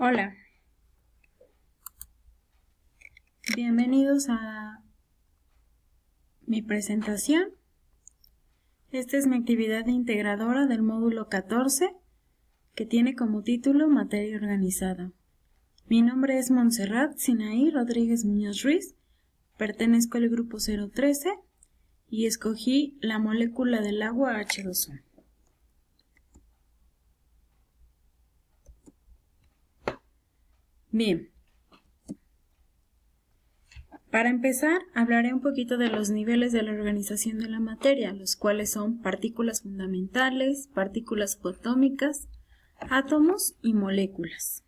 Hola, bienvenidos a mi presentación. Esta es mi actividad integradora del módulo 14, que tiene como título Materia Organizada. Mi nombre es Montserrat Sinaí Rodríguez Muñoz Ruiz, pertenezco al grupo 013 y escogí la molécula del agua H2O. Bien. Para empezar, hablaré un poquito de los niveles de la organización de la materia, los cuales son partículas fundamentales, partículas subatómicas, átomos y moléculas.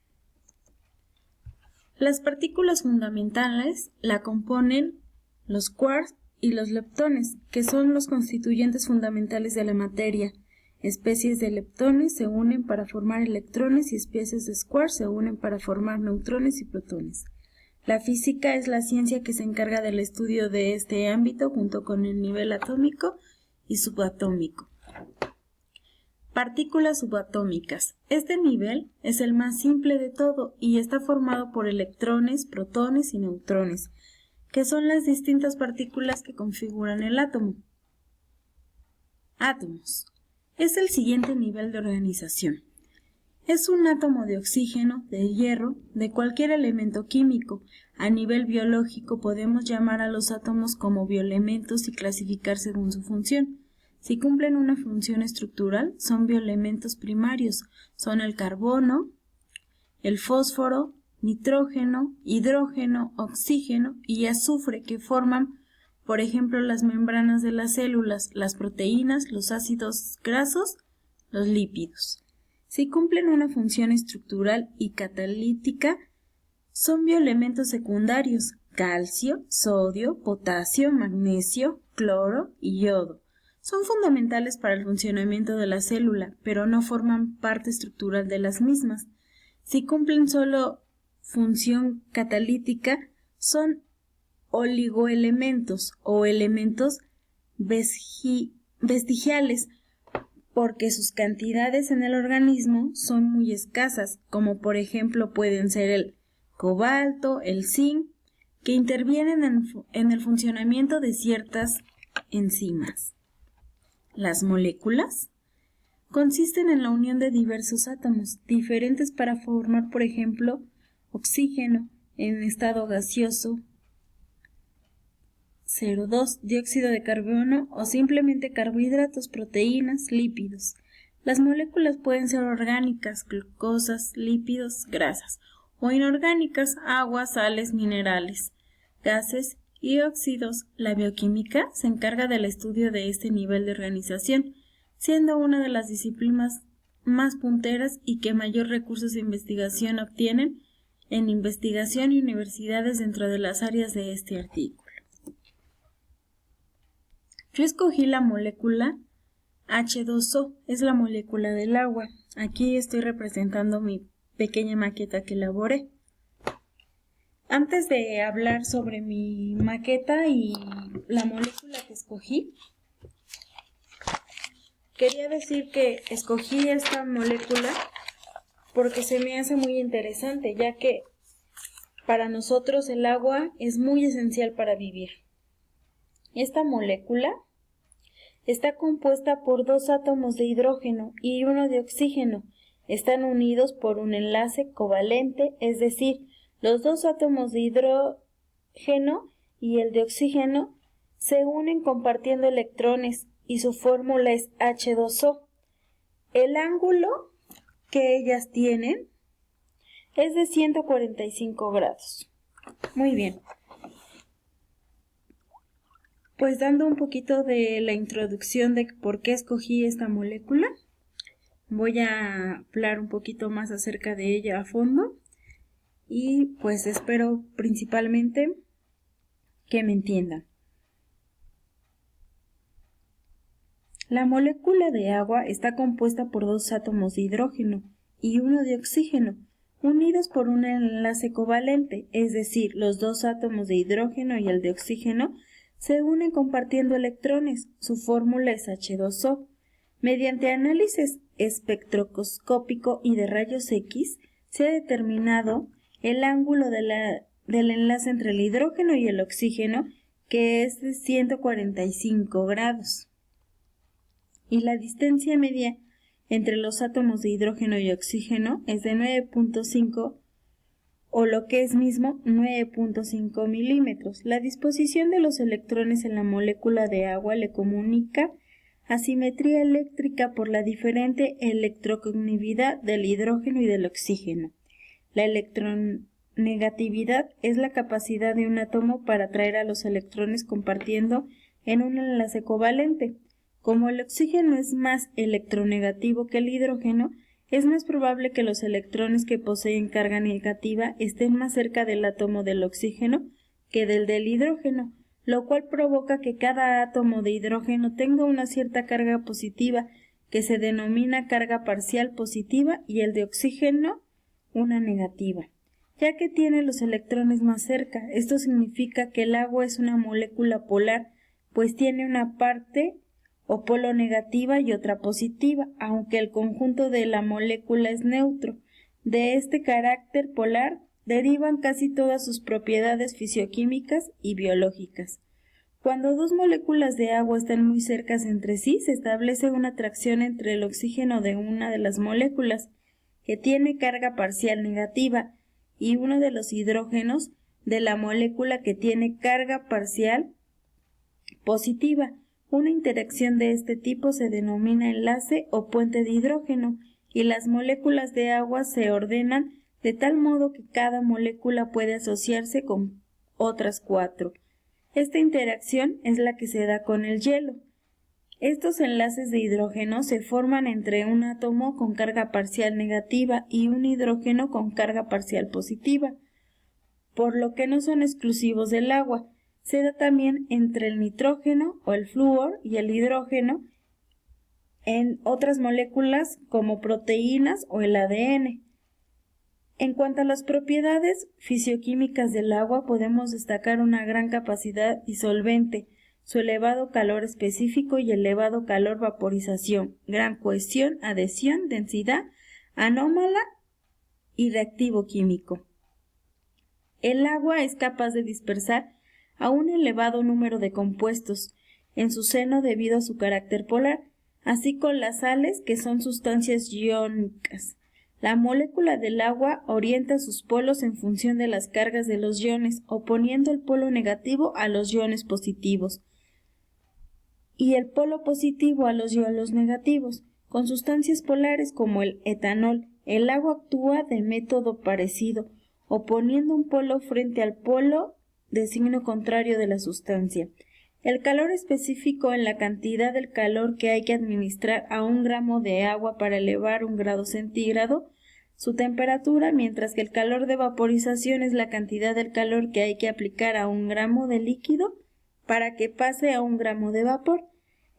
Las partículas fundamentales la componen los quarks y los leptones, que son los constituyentes fundamentales de la materia. Especies de leptones se unen para formar electrones y especies de quarks se unen para formar neutrones y protones. La física es la ciencia que se encarga del estudio de este ámbito junto con el nivel atómico y subatómico. Partículas subatómicas. Este nivel es el más simple de todo y está formado por electrones, protones y neutrones, que son las distintas partículas que configuran el átomo. Átomos. Es el siguiente nivel de organización. Es un átomo de oxígeno, de hierro, de cualquier elemento químico. A nivel biológico podemos llamar a los átomos como bioelementos y clasificar según su función. Si cumplen una función estructural, son bioelementos primarios. Son el carbono, el fósforo, nitrógeno, hidrógeno, oxígeno y azufre, que forman, por ejemplo, las membranas de las células, las proteínas, los ácidos grasos, los lípidos. Si cumplen una función estructural y catalítica, son bioelementos secundarios: calcio, sodio, potasio, magnesio, cloro y yodo. Son fundamentales para el funcionamiento de la célula, pero no forman parte estructural de las mismas. Si cumplen solo función catalítica, son oligoelementos o elementos vestigiales, porque sus cantidades en el organismo son muy escasas, como por ejemplo pueden ser el cobalto, el zinc, que intervienen en el funcionamiento de ciertas enzimas. Las moléculas consisten en la unión de diversos átomos, diferentes para formar, por ejemplo, oxígeno en estado gaseoso, CO2, dióxido de carbono o simplemente carbohidratos, proteínas, lípidos. Las moléculas pueden ser orgánicas, glucosas, lípidos, grasas, o inorgánicas, agua, sales, minerales, gases y óxidos. La bioquímica se encarga del estudio de este nivel de organización, siendo una de las disciplinas más punteras y que mayor recursos de investigación obtienen en investigación y universidades dentro de las áreas de este artículo. Yo escogí la molécula H2O, es la molécula del agua. Aquí estoy representando mi pequeña maqueta que elaboré. Antes de hablar sobre mi maqueta y la molécula que escogí, quería decir que escogí esta molécula porque se me hace muy interesante, ya que para nosotros el agua es muy esencial para vivir. Esta molécula está compuesta por dos átomos de hidrógeno y uno de oxígeno. Están unidos por un enlace covalente, es decir, los dos átomos de hidrógeno y el de oxígeno se unen compartiendo electrones y su fórmula es H2O. El ángulo que ellas tienen es de 145 grados. Muy bien. Pues dando un poquito de la introducción de por qué escogí esta molécula, voy a hablar un poquito más acerca de ella a fondo y pues espero principalmente que me entiendan. La molécula de agua está compuesta por dos átomos de hidrógeno y uno de oxígeno, unidos por un enlace covalente, es decir, los dos átomos de hidrógeno y el de oxígeno se unen compartiendo electrones. Su fórmula es H2O. Mediante análisis espectroscópico y de rayos X, se ha determinado el ángulo del enlace entre el hidrógeno y el oxígeno, que es de 145 grados. Y la distancia media entre los átomos de hidrógeno y oxígeno es de 9.5 o lo que es mismo 9.5 milímetros. La disposición de los electrones en la molécula de agua le comunica asimetría eléctrica por la diferente electroconectividad del hidrógeno y del oxígeno. La electronegatividad es la capacidad de un átomo para atraer a los electrones compartiendo en un enlace covalente. Como el oxígeno es más electronegativo que el hidrógeno, es más probable que los electrones que poseen carga negativa estén más cerca del átomo del oxígeno que del hidrógeno, lo cual provoca que cada átomo de hidrógeno tenga una cierta carga positiva que se denomina carga parcial positiva y el de oxígeno una negativa, ya que tiene los electrones más cerca. Esto significa que el agua es una molécula polar, pues tiene una parte o polo negativa y otra positiva, aunque el conjunto de la molécula es neutro. De este carácter polar derivan casi todas sus propiedades fisioquímicas y biológicas. Cuando dos moléculas de agua están muy cercas entre sí, se establece una atracción entre el oxígeno de una de las moléculas, que tiene carga parcial negativa, y uno de los hidrógenos de la molécula que tiene carga parcial positiva. Una interacción de este tipo se denomina enlace o puente de hidrógeno, y las moléculas de agua se ordenan de tal modo que cada molécula puede asociarse con otras 4. Esta interacción es la que se da con el hielo. Estos enlaces de hidrógeno se forman entre un átomo con carga parcial negativa y un hidrógeno con carga parcial positiva, por lo que no son exclusivos del agua. Se da también entre el nitrógeno o el flúor y el hidrógeno en otras moléculas como proteínas o el ADN. En cuanto a las propiedades fisioquímicas del agua, podemos destacar una gran capacidad disolvente, su elevado calor específico y elevado calor vaporización, gran cohesión, adhesión, densidad anómala y reactivo químico. El agua es capaz de dispersar a un elevado número de compuestos en su seno debido a su carácter polar, así con las sales, que son sustancias iónicas. La molécula del agua orienta sus polos en función de las cargas de los iones, oponiendo el polo negativo a los iones positivos y el polo positivo a los iones negativos. Con sustancias polares como el etanol, el agua actúa de método parecido, oponiendo un polo frente al polo de signo contrario de la sustancia. El calor específico en la cantidad del calor que hay que administrar a 1 gramo de agua para elevar 1 grado centígrado su temperatura, mientras que el calor de vaporización es la cantidad del calor que hay que aplicar a 1 gramo de líquido para que pase a 1 gramo de vapor.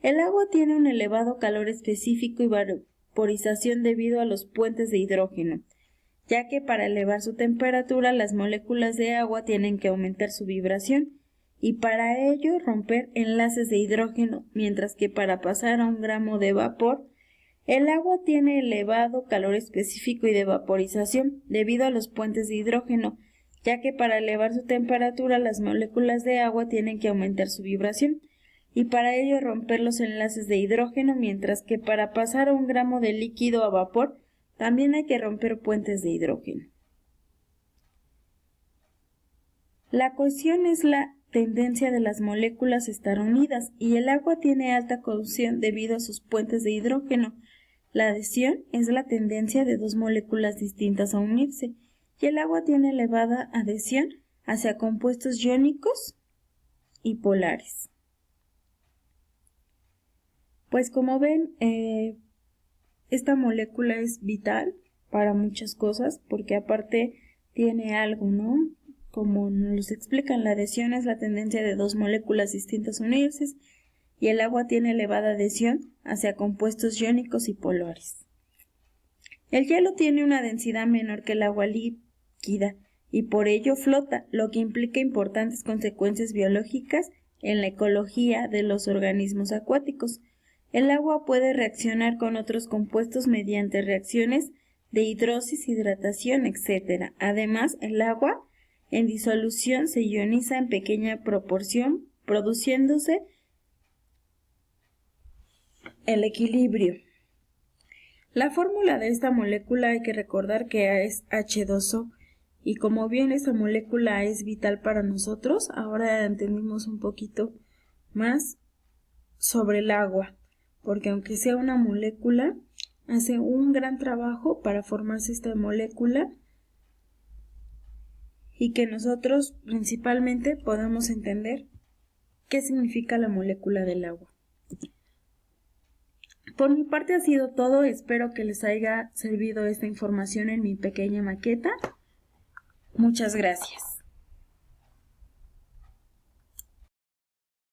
El agua tiene un elevado calor específico y vaporización debido a los puentes de hidrógeno, ya que para elevar su temperatura las moléculas de agua tienen que aumentar su vibración y para ello romper enlaces de hidrógeno, mientras que para pasar a 1 gramo de vapor, el agua tiene elevado calor específico y de vaporización debido a los puentes de hidrógeno, ya que para elevar su temperatura las moléculas de agua tienen que aumentar su vibración y para ello romper los enlaces de hidrógeno, mientras que para pasar a 1 gramo de líquido a vapor también hay que romper puentes de hidrógeno. La cohesión es la tendencia de las moléculas a estar unidas y el agua tiene alta cohesión debido a sus puentes de hidrógeno. La adhesión es la tendencia de dos moléculas distintas a unirse y el agua tiene elevada adhesión hacia compuestos iónicos y polares. Pues como ven, esta molécula es vital para muchas cosas porque aparte tiene algo, ¿no? Como nos explican, la adhesión es la tendencia de dos moléculas distintas a unirse y el agua tiene elevada adhesión hacia compuestos iónicos y polares. El hielo tiene una densidad menor que el agua líquida y por ello flota, lo que implica importantes consecuencias biológicas en la ecología de los organismos acuáticos. El agua puede reaccionar con otros compuestos mediante reacciones de hidrosis, hidratación, etc. Además, el agua en disolución se ioniza en pequeña proporción, produciéndose el equilibrio. La fórmula de esta molécula hay que recordar que es H2O y como bien esta molécula es vital para nosotros, ahora entendimos un poquito más sobre el agua, porque aunque sea una molécula, hace un gran trabajo para formarse esta molécula y que nosotros principalmente podamos entender qué significa la molécula del agua. Por mi parte ha sido todo, espero que les haya servido esta información en mi pequeña maqueta. Muchas gracias.